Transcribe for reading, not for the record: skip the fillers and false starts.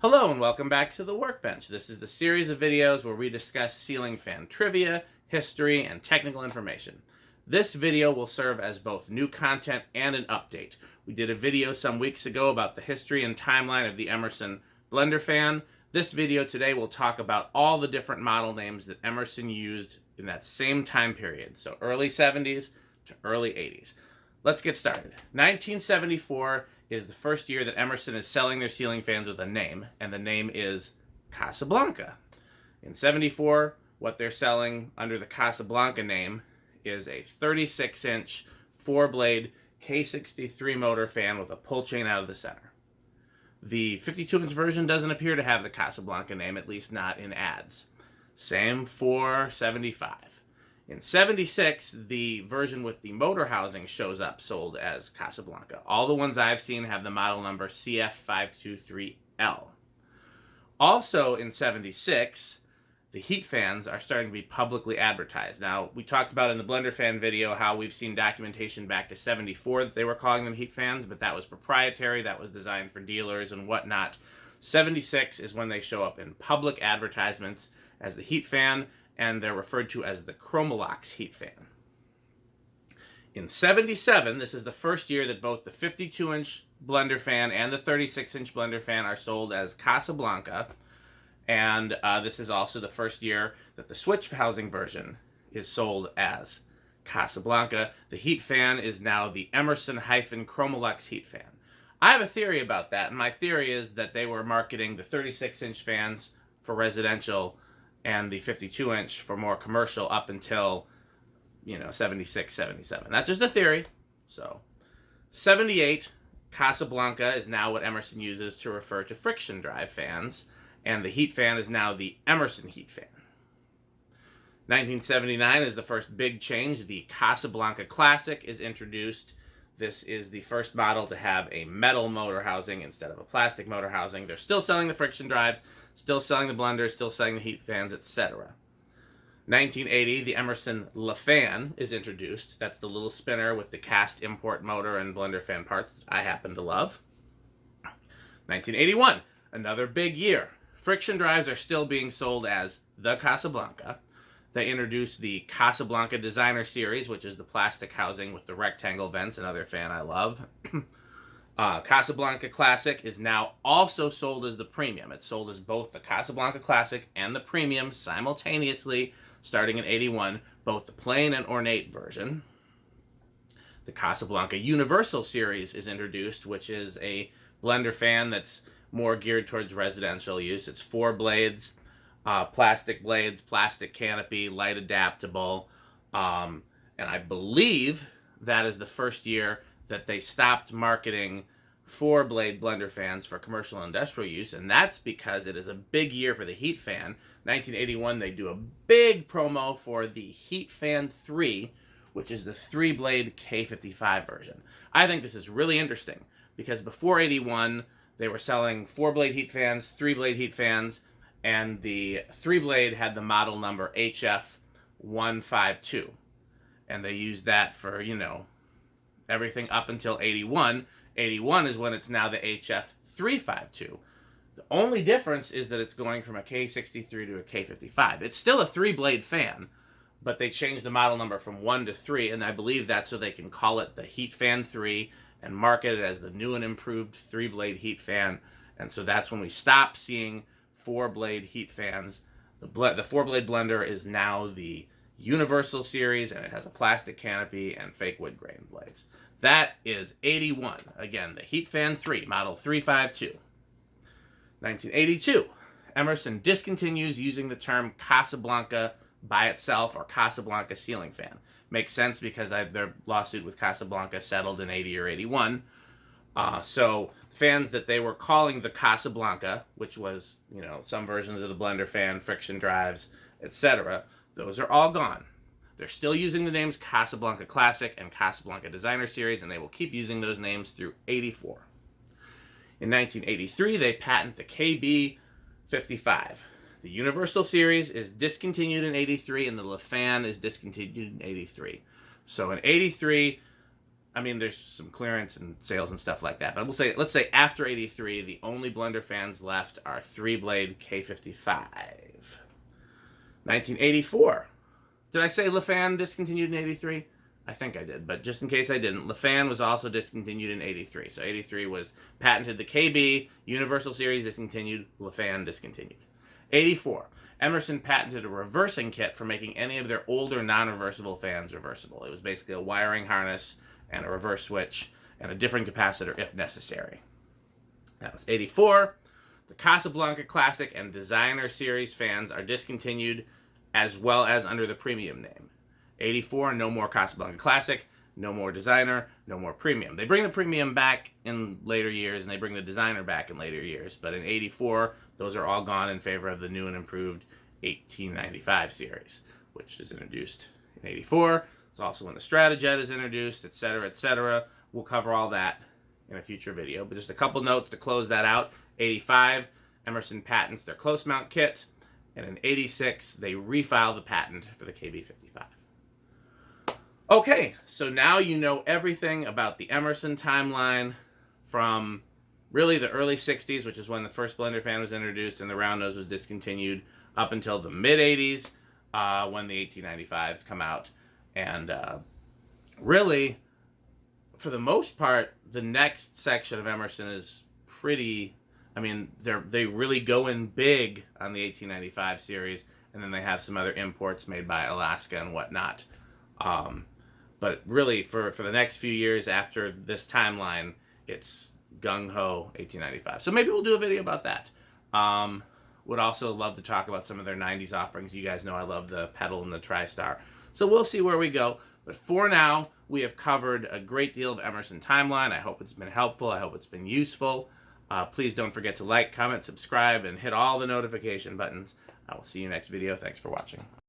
Hello and welcome back to the Workbench. This is the series of videos where we discuss ceiling fan trivia, history, and technical information. This video will serve as both new content and an update. We did a video some weeks ago about the history and timeline of the Emerson blender fan. This video today will talk about all the different model names that Emerson used in that same time period, so early 70s to early 80s. Let's get started. 1974 is the first year that Emerson is selling their ceiling fans with a name, and the name is Casablanca. In 74, what they're selling under the Casablanca name is a 36-inch 4-blade K63 motor fan with a pull chain out of the center. The 52-inch version doesn't appear to have the Casablanca name, at least not in ads. Same for 75. In 76, the version with the motor housing shows up sold as Casablanca. All the ones I've seen have the model number CF523L. Also in 76, the heat fans are starting to be publicly advertised. Now, we talked about in the blender fan video how we've seen documentation back to 74 that they were calling them heat fans, but that was proprietary, that was designed for dealers and whatnot. 76 is when they show up in public advertisements as the heat fan, and they're referred to as the Chromalox Heat Fan. In 77, this is the first year that both the 52-inch blender fan and the 36-inch blender fan are sold as Casablanca, and this is also the first year that the switch housing version is sold as Casablanca. The heat fan is now the Emerson-Chromalox Heat Fan. I have a theory about that, and my theory is that they were marketing the 36-inch fans for residential and the 52-inch for more commercial up until, 76, 77. That's just a theory. So, 78, Casablanca is now what Emerson uses to refer to friction drive fans, and the heat fan is now the Emerson Heat-Fan. 1979 is the first big change. The Casablanca Classic is introduced. This is the first model to have a metal motor housing instead of a plastic motor housing. They're still selling the friction drives, still selling the blenders, still selling the heat fans, etc. 1980, the Emerson LeFan is introduced. That's the little spinner with the cast import motor and blender fan parts that I happen to love. 1981, another big year. Friction drives are still being sold as the Casablanca. They introduced the Casablanca Designer series, which is the plastic housing with the rectangle vents, another fan I love. Casablanca Classic is now also sold as the premium. It's sold as both the Casablanca Classic and the premium simultaneously, starting in 81, both the plain and ornate version. The Casablanca Universal series is introduced, which is a blender fan that's more geared towards residential use. It's 4 blades, plastic canopy, light adaptable, and I believe that is the first year that they stopped marketing 4-blade blender fans for commercial and industrial use, and that's because it is a big year for the heat fan. 1981, they do a big promo for the Heat Fan 3, which is the 3-blade K55 version. I think this is really interesting, because before 81, they were selling 4-blade heat fans, 3-blade heat fans, and the 3-blade had the model number HF152, and they used that for, everything up until 81. 81 is when it's now the HF352. The only difference is that it's going from a K63 to a K55. It's still a 3-blade fan, but they changed the model number from 1 to 3, and I believe that's so they can call it the Heat Fan 3 and market it as the new and improved 3-blade heat fan. And so that's when we stop seeing 4-blade heat fans. The 4-blade blender is now the Universal series, and it has a plastic canopy and fake wood grain blades. That is 81. Again, the Heat Fan 3, model 352. 1982, Emerson discontinues using the term Casablanca by itself or Casablanca ceiling fan. Makes sense because their lawsuit with Casablanca settled in 80 or 81. So fans that they were calling the Casablanca, which was, some versions of the blender fan, friction drives, etc., those are all gone. They're still using the names Casablanca Classic and Casablanca Designer series, and they will keep using those names through 84. In 1983, they patent the KB55. The Universal series is discontinued in 83, and the LeFan is discontinued in 83. So in 83, I mean, there's some clearance and sales and stuff like that. But let's say after 83, the only blender fans left are 3-blade K55. 1984. Did I say LeFan discontinued in 83? I think I did, but just in case I didn't, LeFan was also discontinued in 83. So 83 was patented the KB, Universal Series discontinued, LeFan discontinued. 84. Emerson patented a reversing kit for making any of their older non-reversible fans reversible. It was basically a wiring harness and a reverse switch and a different capacitor if necessary. That was 84. The Casablanca Classic and Designer series fans are discontinued as well as under the premium name. 84, no more Casablanca Classic, no more Designer, no more Premium. They bring the Premium back in later years, and they bring the Designer back in later years. But in 84, those are all gone in favor of the new and improved 1895 series, which is introduced in 84. It's also when the Stratajet is introduced, etc., etc. We'll cover all that in a future video. But just a couple notes to close that out. 85, Emerson patents their close mount kit. And in 86, they refile the patent for the KB55. Okay, so now you know everything about the Emerson timeline from really the early 60s, which is when the first blender fan was introduced and the round nose was discontinued, up until the mid-80s when the 1895s come out. And really, for the most part, the next section of Emerson is pretty... I mean, they really go in big on the 1895 series, and then they have some other imports made by Alaska and whatnot. But really, for the next few years after this timeline, it's gung-ho 1895. So maybe we'll do a video about that. Would also love to talk about some of their 90s offerings. You guys know I love the pedal and the TriStar. So we'll see where we go. But for now, we have covered a great deal of Emerson timeline. I hope it's been helpful. I hope it's been useful. Please don't forget to like, comment, subscribe, and hit all the notification buttons. I will see you next video. Thanks for watching.